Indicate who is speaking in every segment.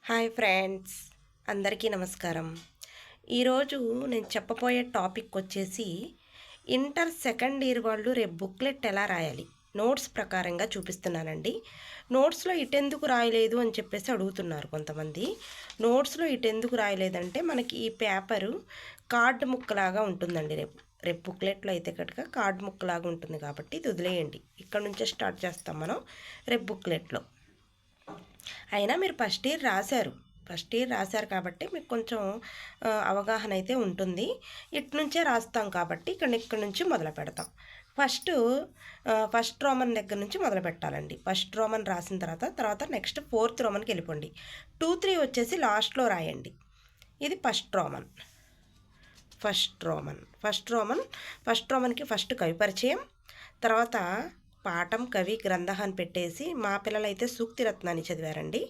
Speaker 1: Hi friends, అందరికీ నమస్కారం. ఈరోజు నేను చెప్పబోయే టాపిక్ వచ్చేసి ఇంటర్ సెకండ్ ఇయర్ వాళ్ళు రేపు బుక్లెట్ ఎలా రాయాలి నోట్స్ ప్రకారంగా చూపిస్తున్నానండి. నోట్స్లో ఇటెందుకు రాయలేదు అని చెప్పేసి అడుగుతున్నారు కొంతమంది. నోట్స్లో ఇటెందుకు రాయలేదంటే మనకి ఈ పేపరు కార్డు ముక్కలాగా ఉంటుందండి. రేపు బుక్లెట్లో అయితే కనుక కార్డు ముక్కలాగా ఉంటుంది కాబట్టి ఇది వదిలేయండి. ఇక్కడ నుంచే స్టార్ట్ చేస్తాం మనం రేపు బుక్లెట్లో. అయినా మీరు ఫస్ట్ ఇయర్ రాశారు కాబట్టి మీకు కొంచెం అవగాహన అయితే ఉంటుంది. ఇటు నుంచే రాస్తాం కాబట్టి ఇక్కడ నుంచి మొదలు పెడతాం. ఫస్ట్ రోమన్ దగ్గర నుంచి మొదలు పెట్టాలండి. ఫస్ట్ రోమన్ రాసిన తర్వాత నెక్స్ట్ ఫోర్త్ రోమన్కి వెళ్ళిపోండి. 2, 3 వచ్చేసి లాస్ట్లో రాయండి. ఇది ఫస్ట్ రోమన్కి ఫస్ట్ కవి పరిచయం, తర్వాత పాఠం, కవి, గ్రంథ అని పెట్టేసి మా పిల్లలైతే సూక్తి రత్నాన్ని చదివారండి.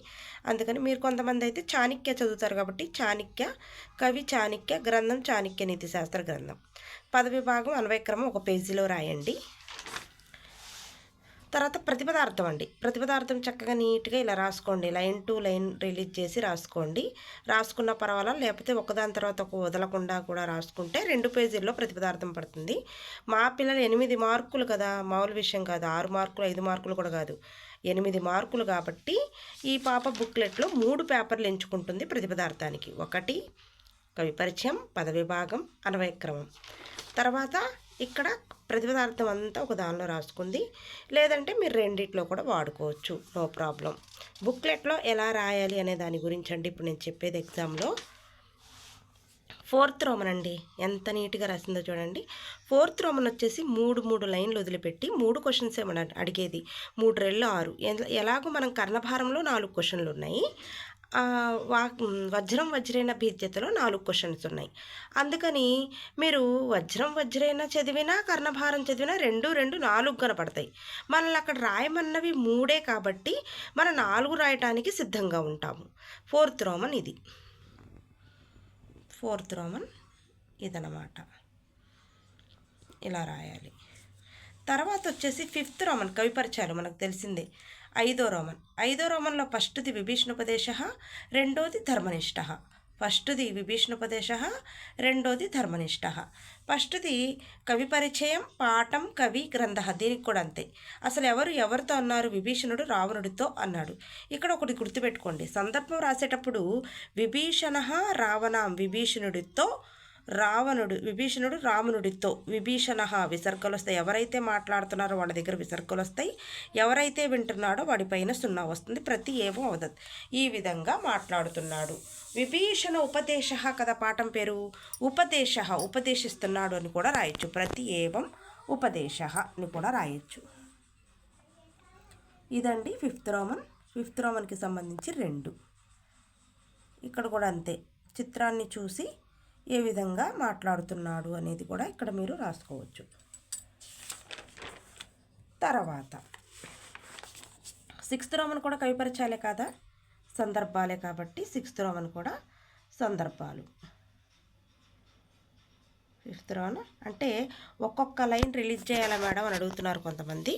Speaker 1: అందుకని మీరు కొంతమంది అయితే చాణక్య చదువుతారు కాబట్టి చాణక్య, కవి చాణక్య, గ్రంథం చాణక్య నీతిశాస్త్ర గ్రంథం. పదవి భాగం అన్వయక్రమం ఒక పేజీలో రాయండి. తర్వాత ప్రతిపదార్థం చక్కగా నీట్గా ఇలా రాసుకోండి. లైన్ టు లైన్ రిలీజ్ చేసి రాసుకోండి. రాసుకున్న పర్వాలా, లేకపోతే ఒకదాని తర్వాత ఒక వదలకుండా కూడా రాసుకుంటే 2 పేజీల్లో ప్రతిపదార్థం పడుతుంది. మా పిల్లలు 8 మార్కులు కదా, మామూలు విషయం కాదు. 6 మార్కులు 5 మార్కులు కూడా కాదు, 8 మార్కులు కాబట్టి ఈ పాప బుక్లెట్లో 3 పేపర్లు ఎంచుకుంటుంది ప్రతిపదార్థానికి. 1 కవి పరిచయం, పదవి భాగం, అన్వయక్రమం. తర్వాత ఇక్కడ ప్రతిపదార్థం అంతా ఒక దానిలో రాసుకుంది. లేదంటే మీరు రెండిట్లో కూడా వాడుకోవచ్చు, నో ప్రాబ్లం. బుక్లెట్లో ఎలా రాయాలి అనే దాని గురించి అండి ఇప్పుడు నేను చెప్పేది. ఎగ్జామ్లో 4th రోమన్ అండి, ఎంత నీట్గా రాసిందో చూడండి. 4th రోమన్ వచ్చేసి 3 లైన్లు వదిలిపెట్టి 3 క్వశ్చన్స్ ఏమన్నా అడిగేది. 3 రెళ్ళు 6. ఎలాగో మనం కర్ణభారంలో 4 క్వశ్చన్లు ఉన్నాయి. వజ్రైన భీద్యతలో 4 క్వశ్చన్స్ ఉన్నాయి. అందుకని మీరు వజ్రైన చదివినా కర్ణభారం చదివినా 2 4 కనపడతాయి. మనల్ని అక్కడ రాయమన్నవి 3 కాబట్టి మనం 4 రాయటానికి సిద్ధంగా ఉంటాము. 4th రోమన్ ఇదనమాట, ఇలా రాయాలి. తర్వాత వచ్చేసి 5th రోమన్ కవి పరిచయాలు మనకు తెలిసిందే. 5వ రోమన్లో ఫస్ట్ది విభీషణోపదేశ, రెండోది ధర్మనిష్ట. రెండోది ధర్మనిష్ట. ఫస్ట్ది కవి పరిచయం, పాఠం, కవి, గ్రంథ. దీనికి కూడా అంతే. అసలు ఎవరితో అన్నారు? విభీషణుడు రావణుడితో అన్నాడు. ఇక్కడ ఒకటి గుర్తుపెట్టుకోండి, సందర్భం రాసేటప్పుడు విభీషణ రావణాం, విభీషణుడు రావణుడితో, విభీషణ విసర్గలు వస్తాయి. ఎవరైతే మాట్లాడుతున్నారో వాళ్ళ దగ్గర విసర్గలు వస్తాయి. ఎవరైతే వింటున్నాడో వాడిపైన 0 వస్తుంది. ప్రతి ఏవం అవదత్. ఈ విధంగా మాట్లాడుతున్నాడు. విభీషణ ఉపదేశ కదా పాఠం పేరు. ఉపదేశిస్తున్నాడు అని కూడా రాయొచ్చు. ప్రతి ఏవం ఉపదేశ అని కూడా రాయొచ్చు. ఇదండి 5th రోమన్కి సంబంధించి 2. ఇక్కడ కూడా అంతే, చిత్రాన్ని చూసి ఏ విధంగా మాట్లాడుతున్నాడు అనేది కూడా ఇక్కడ మీరు రాసుకోవచ్చు. తర్వాత 6th రోమన్ కూడా కవి పరిచయాలే కదా, సందర్భాలే కాబట్టి 6th రోమన్ కూడా సందర్భాలు. 5th రోమన్ అంటే ఒక్కొక్క లైన్ రిలీజ్ చేయాలా మేడం అని అడుగుతున్నారు కొంతమంది.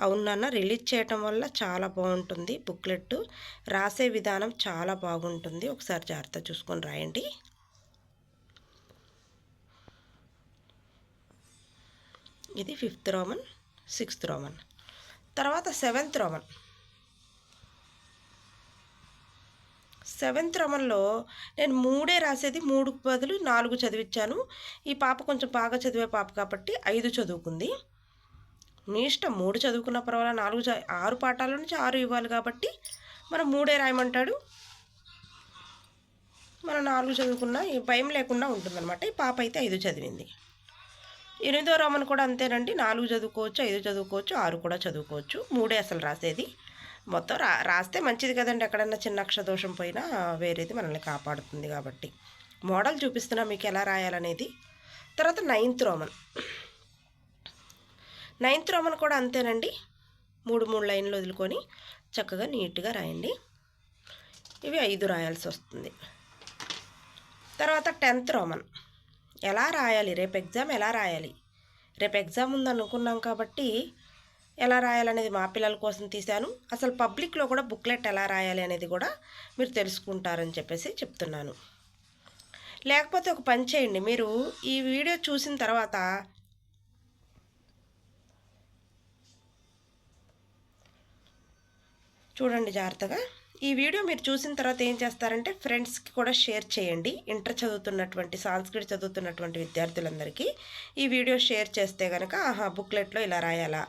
Speaker 1: అవునన్న, రిలీజ్ చేయటం వల్ల చాలా బాగుంటుంది. బుక్లెట్ రాసే విధానం చాలా బాగుంటుంది. ఒకసారి జాగ్రత్త చూసుకొని రాయండి. ఇది 5th రోమన్. 6th రోమన్ తర్వాత 7th రోమన్లో నేను 3 రాసేది, 3కు బదులు 4 చదివించాను. ఈ పాప కొంచెం బాగా చదివే పాప కాబట్టి 5 చదువుకుంది. మీ ఇష్టం, 3 చదువుకున్న పర్వాలేదు. 6 పాఠాల నుంచి 6 ఇవ్వాలి కాబట్టి మనం 3 రాయమంటాడు. మనం 4 చదువుకున్నా భయం లేకుండా ఉంటుందన్నమాట. ఈ పాప అయితే 5 చదివింది. 8వ రోమన్ కూడా అంతేనండి. 4 చదువుకోవచ్చు, 5 చదువుకోవచ్చు, 6 కూడా చదువుకోవచ్చు. 3 అసలు రాసేది. మొత్తం రాస్తే మంచిది కదండి. ఎక్కడన్నా చిన్న అక్షరదోషం పోయినా వేరేది మనల్ని కాపాడుతుంది కాబట్టి. మోడల్ చూపిస్తున్నా మీకు ఎలా రాయాలనేది. తర్వాత 9th రోమన్ కూడా అంతేనండి. 3 లైన్లు వదులుకొని చక్కగా నీట్గా రాయండి. ఇవి 5 రాయాల్సి వస్తుంది. తర్వాత 10th రోమన్ ఎలా రాయాలి, రేపు ఎగ్జామ్ ఎలా రాయాలి. రేపు ఎగ్జామ్ ఉందనుకున్నాం కాబట్టి ఎలా రాయాలనేది మా పిల్లల కోసం తీశాను. అసలు పబ్లిక్లో కూడా బుక్లెట్ ఎలా రాయాలి అనేది కూడా మీరు తెలుసుకుంటారని చెప్పేసి చెప్తున్నాను. లేకపోతే ఒక పని చేయండి, మీరు ఈ వీడియో చూసిన తర్వాత చూడండి జాగ్రత్తగా. ఈ వీడియో మీరు చూసిన తర్వాత ఏం చేస్తారంటే ఫ్రెండ్స్కి కూడా షేర్ చేయండి. ఇంటర్ చదువుతున్నటువంటి సాంస్క్రిట్ చదువుతున్నటువంటి విద్యార్థులందరికీ ఈ వీడియో షేర్ చేస్తే కనుక బుక్లెట్లో ఇలా రాయాలా,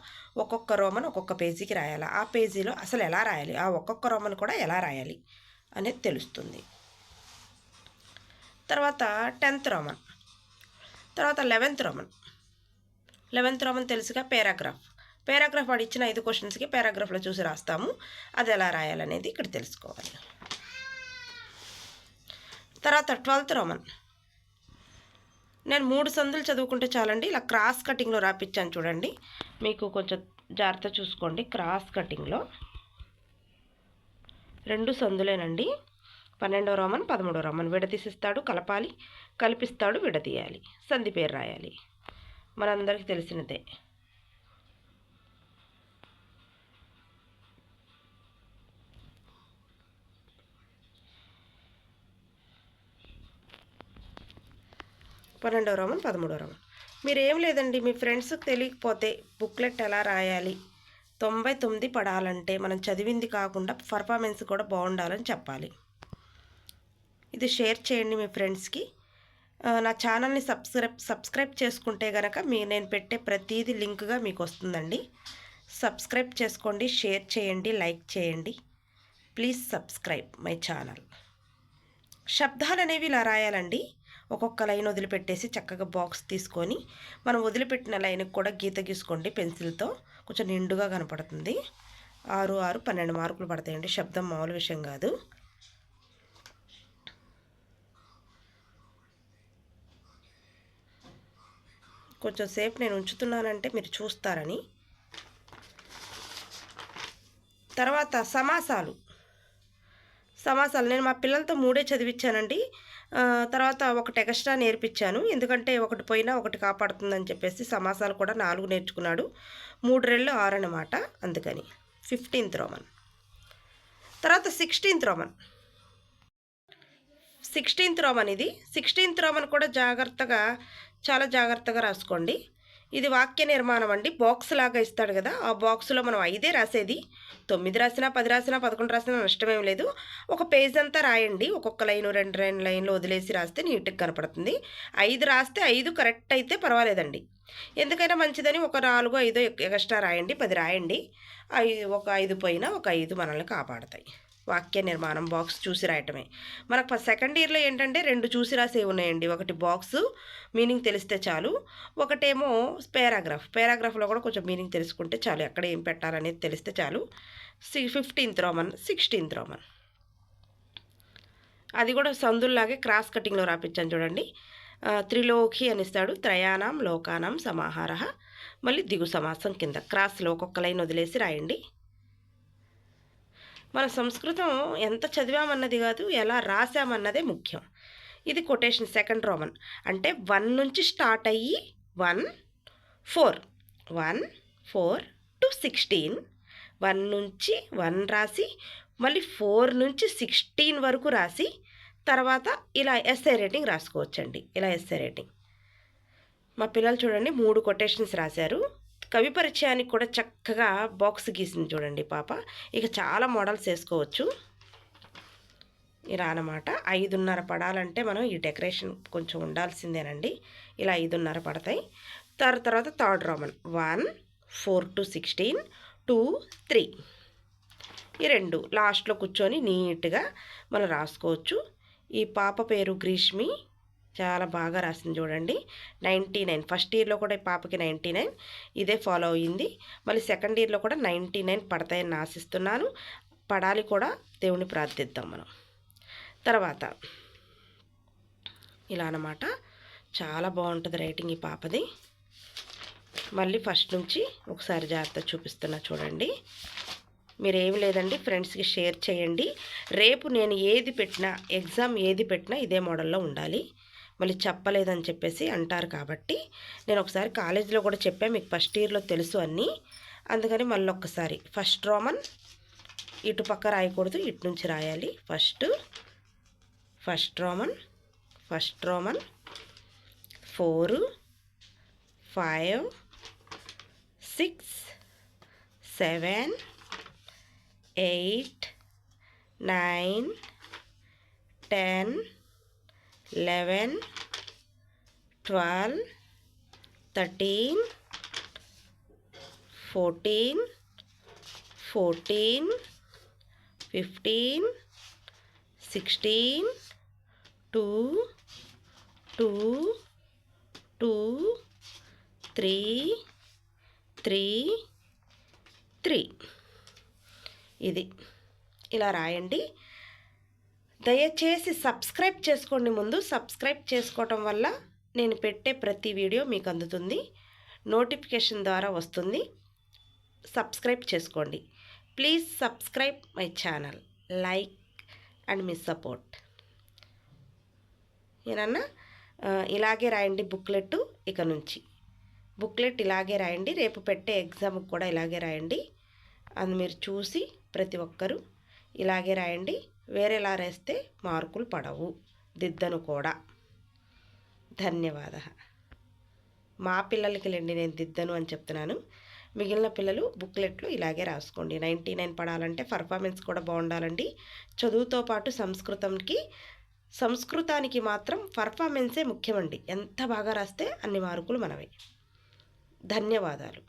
Speaker 1: ఒక్కొక్క రోమన్ ఒక్కొక్క పేజీకి రాయాలా, ఆ పేజీలో అసలు ఎలా రాయాలి, ఆ ఒక్కొక్క రోమన్ కూడా ఎలా రాయాలి అనేది తెలుస్తుంది. తర్వాత 10th రోమన్, తర్వాత 11th రోమన్. 11th రోమన్ తెలుసుగా, పేరాగ్రాఫ్ వాడు ఇచ్చిన 5 క్వశ్చన్స్కి పేరాగ్రాఫ్లో చూసి రాస్తాము. అది ఎలా రాయాలనేది ఇక్కడ తెలుసుకోవాలి. తర్వాత 12th రోమన్, నేను 3 సందులు చదువుకుంటే చాలండి. ఇలా క్రాస్ కటింగ్లో రాపిచ్చాను చూడండి. మీకు కొంచెం జాగ్రత్త చూసుకోండి. క్రాస్ కటింగ్లో 2 సందులేనండి. 12వ రోమన్ 13వ రోమన్ విడదీసిస్తాడు, కలపాలి, కలిపిస్తాడు, విడదీయాలి, సంధి పేరు రాయాలి. మనందరికీ తెలిసినదే. పన్నెండవ రోమన్ 13వ రోమన్. మీరేం లేదండి, మీ ఫ్రెండ్స్కి తెలియకపోతే బుక్లెట్ ఎలా రాయాలి, 99 పడాలంటే మనం చదివింది కాకుండా పర్ఫార్మెన్స్ కూడా బాగుండాలని చెప్పాలి. ఇది షేర్ చేయండి మీ ఫ్రెండ్స్కి. నా ఛానల్ని సబ్స్క్రైబ్ చేసుకుంటే కనుక నేను పెట్టే ప్రతిదీ లింక్గా మీకు వస్తుందండి. సబ్స్క్రైబ్ చేసుకోండి, షేర్ చేయండి, లైక్ చేయండి. Please subscribe my channel. శబ్దాలు అనేవి ఇలా రాయాలండి. ఒక్కొక్క లైన్ వదిలిపెట్టేసి చక్కగా బాక్స్ తీసుకొని మనం వదిలిపెట్టిన లైన్కి కూడా గీత గీసుకోండి పెన్సిల్తో. కొంచెం నిండుగా కనపడుతుంది. 6, 6, 12 మార్కులు పడతాయండి. శబ్దం మామూలు విషయం కాదు. కొంచెం సేపు నేను ఉంచుతున్నానంటే మీరు చూస్తారని. తర్వాత సమాసాలు నేను మా పిల్లలతో 3 చదివించానండి. తర్వాత ఒకటి ఎక్స్ట్రా నేర్పించాను, ఎందుకంటే ఒకటి పోయినా ఒకటి కాపాడుతుందని చెప్పేసి. సమాసాలు కూడా 4 నేర్చుకున్నాడు. 3 రెళ్ళు 6 అన్నమాట, అందుకని. 15th Roman. తర్వాత 16th రోమన్. 16th రోమన్ ఇది. 16th రోమన్ కూడా చాలా జాగ్రత్తగా రాసుకోండి. ఇది వాక్య నిర్మాణం అండి. బాక్స్ లాగా ఇస్తాడు కదా, ఆ బాక్స్లో మనం 5 రాసేది. 9 రాసినా 10 రాసినా 11 రాసినా నష్టమేం లేదు. ఒక పేజ్ అంతా రాయండి. ఒక్కొక్క లైను 2 లైన్లు వదిలేసి రాస్తే నీట్గా కనపడుతుంది. 5 రాస్తే 5 కరెక్ట్ అయితే పర్వాలేదండి. ఎందుకైనా మంచిదని ఒక 4, 5 ఎక్స్ట్రా రాయండి. 10 రాయండి. ఒక 5 పోయినా ఒక 5 మనల్ని కాపాడతాయి. వాక్య నిర్మాణం బాక్స్ చూసి రాయటమే. మనకు సెకండ్ ఇయర్లో ఏంటంటే 2 చూసి రాసేవి ఉన్నాయండి. ఒకటి బాక్సు మీనింగ్ తెలిస్తే చాలు, ఒకటేమో పేరాగ్రాఫ్లో కూడా కొంచెం మీనింగ్ తెలుసుకుంటే చాలు, ఎక్కడ ఏం పెట్టాలనేది తెలిస్తే చాలు. 15th Roman, 16th Roman. అది కూడా సందుల్లాగే క్రాస్ కటింగ్లో రాపించాను చూడండి. త్రిలోకి అని ఇస్తాడు. త్రయాణం లోకానం సమాహార, మళ్ళీ దిగు సమాసం కింద క్రాస్లో ఒక్కొక్క లైన్ వదిలేసి రాయండి. మన సంస్కృతం ఎంత చదివామన్నది కాదు, ఎలా రాసామన్నదే ముఖ్యం. ఇది కొటేషన్. సెకండ్ రోమన్ అంటే 1 నుంచి స్టార్ట్ అయ్యి 1, 4 to 16. 1 నుంచి 1 రాసి మళ్ళీ 4 నుంచి 16 వరకు రాసి తర్వాత ఇలా ఎస్సే రేటింగ్ రాసుకోవచ్చండి. ఇలా ఎస్సే రేటింగ్. మా పిల్లలు చూడండి 3 కొటేషన్స్ రాశారు. కవి పరిచయానికి కూడా చక్కగా బాక్స్ గీసింది చూడండి పాప. ఇక చాలా మోడల్స్ వేసుకోవచ్చు. ఇలా అన్నమాట. 5.5 పడాలంటే మనం ఈ డెకరేషన్ కొంచెం ఉండాల్సిందేనండి. ఇలా 5.5 పడతాయి. తర్వాత 3rd రోమన్ 1, 4 to 16, 2, 3. ఈ 2 లాస్ట్లో కూర్చొని నీట్గా మనం రాసుకోవచ్చు. ఈ పాప పేరు గ్రీష్మి, చాలా బాగా రాసింది చూడండి. 99. ఫస్ట్ ఇయర్లో కూడా ఈ పాపకి 99 ఇదే ఫాలో అయ్యింది. మళ్ళీ సెకండ్ ఇయర్లో కూడా 99 పడతాయని ఆశిస్తున్నాను. పడాలి కూడా, దేవుని ప్రార్థిద్దాం మనం. తర్వాత ఇలా అన్నమాట. చాలా బాగుంటుంది రైటింగ్ ఈ పాపది. మళ్ళీ ఫస్ట్ నుంచి ఒకసారి జాగ్రత్త చూపిస్తున్నా చూడండి. మీరేమి లేదండి, ఫ్రెండ్స్కి షేర్ చేయండి. రేపు నేను ఏది పెట్టినా, ఎగ్జామ్ ఏది పెట్టినా ఇదే మోడల్లో ఉండాలి. మళ్ళీ చెప్పలేదని చెప్పేసి అంటారు కాబట్టి నేను ఒకసారి కాలేజీలో కూడా చెప్పాను, మీకు ఫస్ట్ ఇయర్లో తెలుసు అన్నీ. అందుకని మళ్ళొక్కసారి ఫస్ట్ రోమన్ ఇటు పక్క రాయకూడదు, ఇటు నుంచి రాయాలి. ఫస్ట్ రోమన్ 4 5 6 7 8 9 10 11 12 13 14 15 16 2 2 3 ఇది ఇలా రాయండి. దయచేసి సబ్స్క్రైబ్ చేసుకోండి. ముందు సబ్స్క్రైబ్ చేసుకోవటం వల్ల నేను పెట్టే ప్రతి వీడియో మీకు అందుతుంది, నోటిఫికేషన్ ద్వారా వస్తుంది. సబ్స్క్రైబ్ చేసుకోండి. Please subscribe my channel, like and మీ సపోర్ట్. ఏనన్నా ఇలాగే రాయండి బుక్లెట్. ఇక నుంచి బుక్లెట్ ఇలాగే రాయండి. రేపు పెట్టే ఎగ్జామ్కి కూడా ఇలాగే రాయండి. అది మీరు చూసి ప్రతి ఒక్కరూ ఇలాగే రాయండి. వేరేలా రాస్తే మార్కులు పడవు, దిద్దను కూడా. ధన్యవాద. మా పిల్లలకి లేండి నేను దిద్దను అని చెప్తున్నాను. మిగిలిన పిల్లలు బుక్లెట్లు ఇలాగే రాసుకోండి. 99 పడాలంటే పర్ఫార్మెన్స్ కూడా బాగుండాలండి. చదువుతో పాటు సంస్కృతానికి మాత్రం పర్ఫార్మెన్సే ముఖ్యమండి. ఎంత బాగా రాస్తే అన్ని మార్కులు మనవే. ధన్యవాదాలు.